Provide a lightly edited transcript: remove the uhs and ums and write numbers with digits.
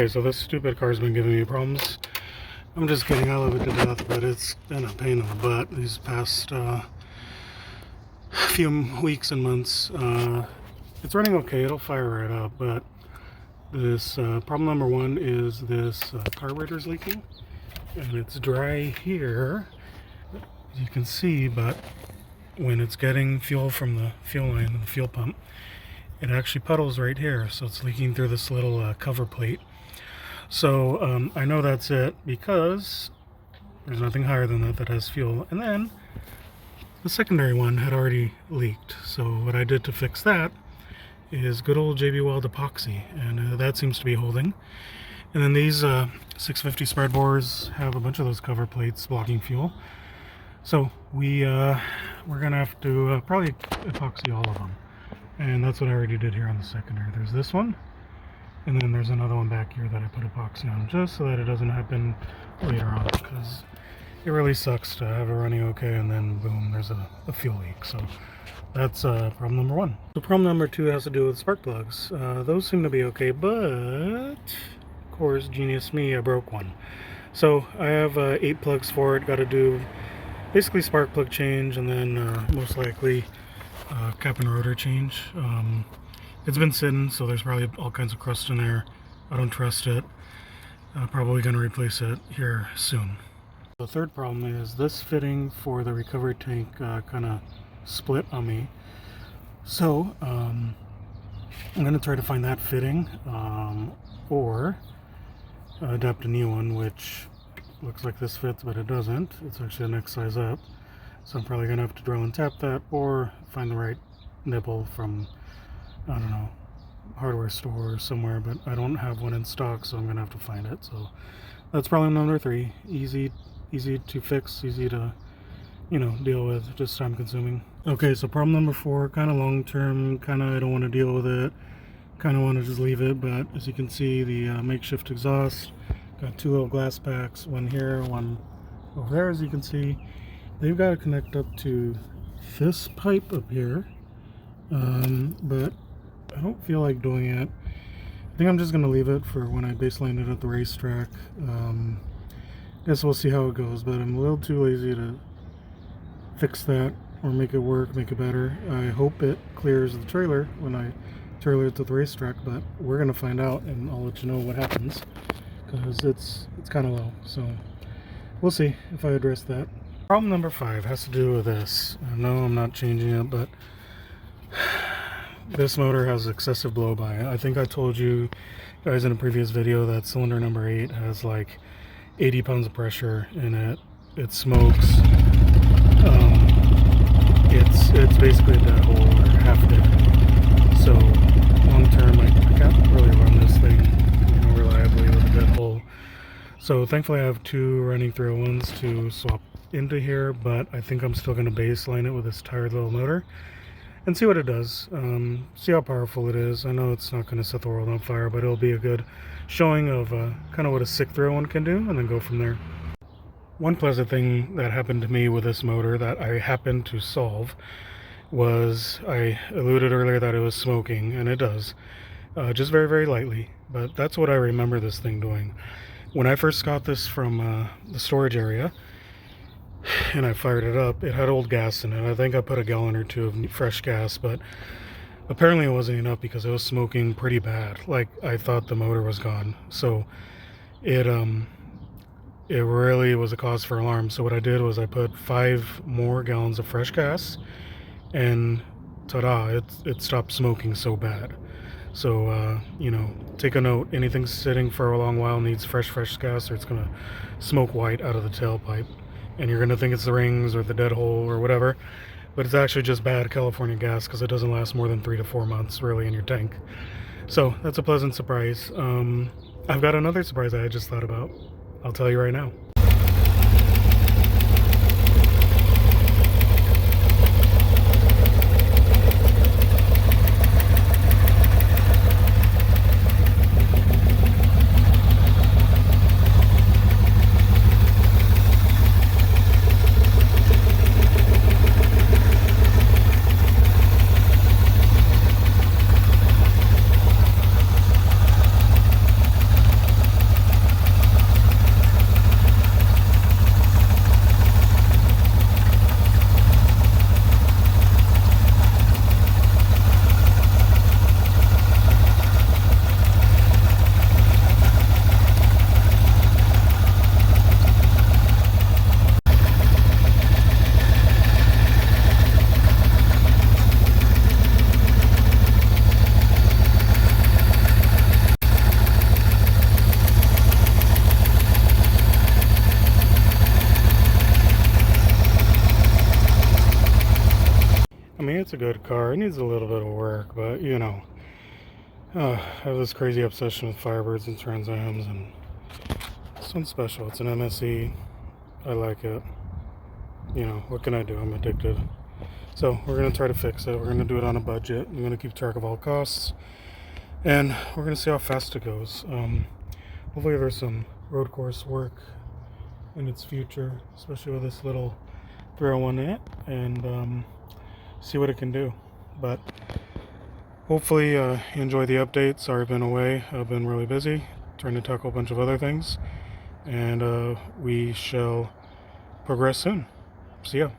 Okay, so this stupid car's been giving me problems. I'm just kidding, I love it to death, but it's been a pain in the butt these past few weeks and months. It's running okay, it'll fire right up, but this problem number one is this carburetor's leaking, and it's dry here, as you can see, but when it's getting fuel from the fuel line and the fuel pump, it actually puddles right here, so it's leaking through this little cover plate. So I know that's it because there's nothing higher than that that has fuel. And then the secondary one had already leaked. So what I did to fix that is good old JB Weld epoxy, and that seems to be holding. And then these 650 spread bores have a bunch of those cover plates blocking fuel. So we're gonna have to probably epoxy all of them. And that's what I already did here on the secondary. There's this one. And then there's another one back here that I put epoxy on just so that it doesn't happen later on, because it really sucks to have it running okay and then boom, there's a fuel leak. So that's problem number one. So problem number two has to do with spark plugs. Those seem to be okay, but of course, genius me, I broke one. So I have 8 plugs for it. Got to do basically spark plug change and then most likely cap and rotor change. It's been sitting, so there's probably all kinds of crust in there. I don't trust it. Probably going to replace it here soon. The third problem is this fitting for the recovery tank kind of split on me. So I'm going to try to find that fitting or adapt a new one, which looks like this fits, but it doesn't. It's actually the next size up. So I'm probably going to have to drill and tap that or find the right nipple from, I don't know, hardware store or somewhere, but I don't have one in stock, so I'm gonna have to find it. So that's problem number 3. Easy to fix, easy to, you know, deal with, just time consuming. Okay, so problem number 4, kind of long term, kind of I don't want to deal with it, kind of want to just leave it, but as you can see, the makeshift exhaust, got 2 little glass packs, one here, one over there, as you can see. They've got to connect up to this pipe up here, but I don't feel like doing it. I think I'm just going to leave it for when I baseline it at the racetrack. Guess we'll see how it goes, but I'm a little too lazy to fix that or make it work, make it better. I hope it clears the trailer when I trailer it to the racetrack, but we're going to find out, and I'll let you know what happens, because it's kind of low. So we'll see if I address that. Problem number 5 has to do with this. No, I'm not changing it, but this motor has excessive blow-by. I think I told you guys in a previous video that cylinder number 8 has like 80 pounds of pressure in it. It smokes. It's basically a dead hole, or half dead. So long term, I can't really run this thing, you know, reliably with a dead hole. So thankfully I have 2 running 301s to swap into here, but I think I'm still going to baseline it with this tired little motor and see what it does. See how powerful it is. I know it's not going to set the world on fire, but it'll be a good showing of kind of what a sick 301 can do, and then go from there. One pleasant thing that happened to me with this motor that I happened to solve was, I alluded earlier that it was smoking, and it does, just very, very lightly, but that's what I remember this thing doing. When I first got this from the storage area, and I fired it up, it had old gas in it. I think I put a gallon or 2 of fresh gas, but apparently it wasn't enough because it was smoking pretty bad. Like, I thought the motor was gone. So it really was a cause for alarm. So what I did was I put 5 more gallons of fresh gas, and ta-da, it stopped smoking so bad. So you know, take a note, anything sitting for a long while needs fresh gas, or it's gonna smoke white out of the tailpipe. And you're going to think it's the rings or the dead hole or whatever, but it's actually just bad California gas, because it doesn't last more than 3 to 4 months really in your tank. So that's a pleasant surprise. I've got another surprise I just thought about. I'll tell you right now. it's a good car. It needs a little bit of work, but you know, I have this crazy obsession with Firebirds and Trans Ams, and this one's special. It's an MSE. I like it. You know, what can I do? I'm addicted. So we're going to try to fix it. We're going to do it on a budget. I'm going to keep track of all costs, and we're going to see how fast it goes. Hopefully there's some road course work in its future, especially with this little 301 in it, and see what it can do. But hopefully you enjoy the update. Sorry I've been away. I've been really busy trying to tackle a bunch of other things, and we shall progress soon. See ya.